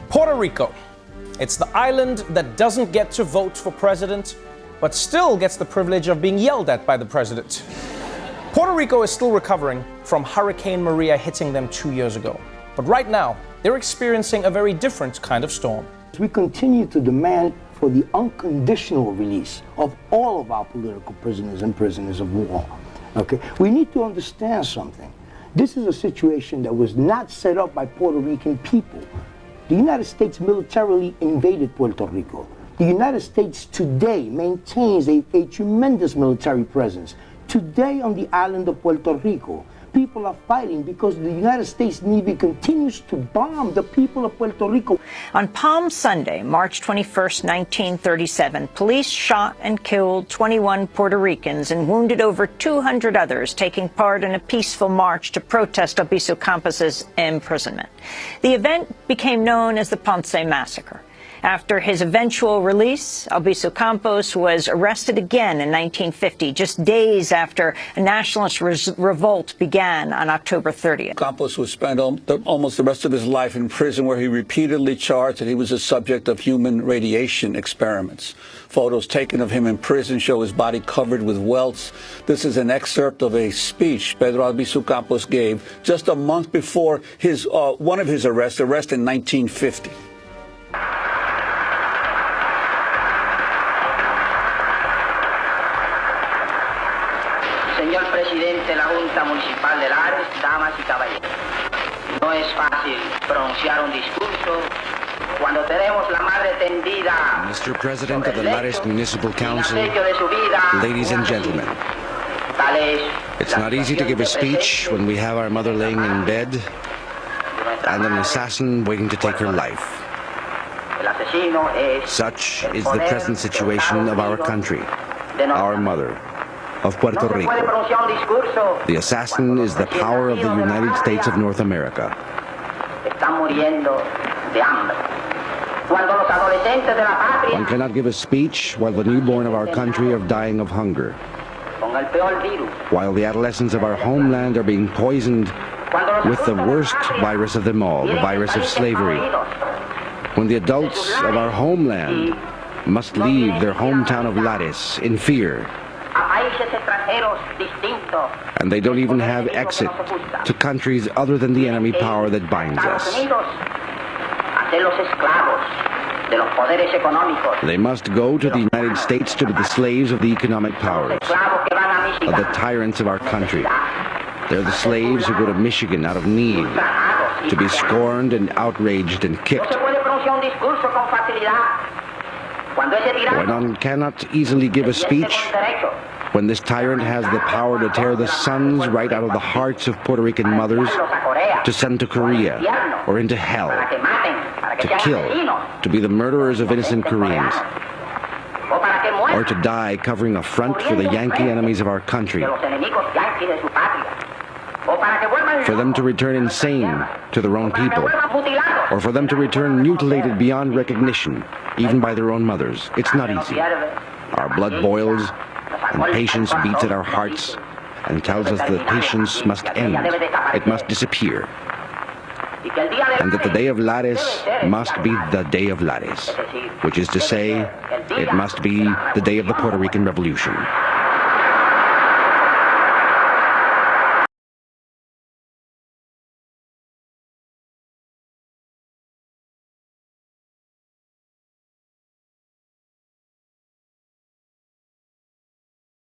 Puerto Rico. It's the island that doesn't get to vote for president, but still gets the privilege of being yelled at by the president. Puerto Rico is still recovering from Hurricane Maria hitting them 2 years ago. But right now, they're experiencing a very different kind of storm. We continue to demand for the unconditional release of all of our political prisoners and prisoners of war. Okay? We need to understand something. This is a situation that was not set up by Puerto Rican people. The United States militarily invaded Puerto Rico. The United States today maintains a tremendous military presence. Today on the island of Puerto Rico, people are fighting because the United States Navy continues to bomb the people of Puerto Rico. On Palm Sunday, March 21st, 1937, police shot and killed 21 Puerto Ricans and wounded over 200 others taking part in a peaceful march to protest Albizu Campos's imprisonment. The event became known as the Ponce Massacre. After his eventual release, Albizu Campos was arrested again in 1950, just days after a nationalist revolt began on October 30th. Campos would spend almost the rest of his life in prison, where he repeatedly charged that he was a subject of human radiation experiments. Photos taken of him in prison show his body covered with welts. This is an excerpt of a speech Pedro Albizu Campos gave just a month before one of his arrests in 1950. Señor Presidente de la Junta Municipal de Lares, damas y caballeros, no es fácil pronunciar un discurso cuando tenemos la madre tendida. Mr. President of the Lares Municipal Council, ladies and gentlemen, it's not easy to give a speech when we have our mother laying in bed and an assassin waiting to take her life. Such is the present situation of our country, our mother, of Puerto Rico. The assassin is the power of the United States of North America. One cannot give a speech while the newborn of our country are dying of hunger, while the adolescents of our homeland are being poisoned with the worst virus of them all, the virus of slavery, when the adults of our homeland must leave their hometown of Lares in fear, and they don't even have exit to countries other than the enemy power that binds us. They must go to the United States to be the slaves of the economic powers, of the tyrants of our country. They're the slaves who go to Michigan out of need, to be scorned and outraged and kicked. When one cannot easily give a speech, when this tyrant has the power to tear the sons right out of the hearts of Puerto Rican mothers, to send to Korea or into hell, to kill, to be the murderers of innocent Koreans, or to die covering a front for the Yankee enemies of our country, for them to return insane to their own people, or for them to return mutilated beyond recognition, even by their own mothers. It's not easy. Our blood boils, and patience beats at our hearts and tells us that patience must end. It must disappear. And that the day of Lares must be the day of Lares, which is to say, it must be the day of the Puerto Rican Revolution.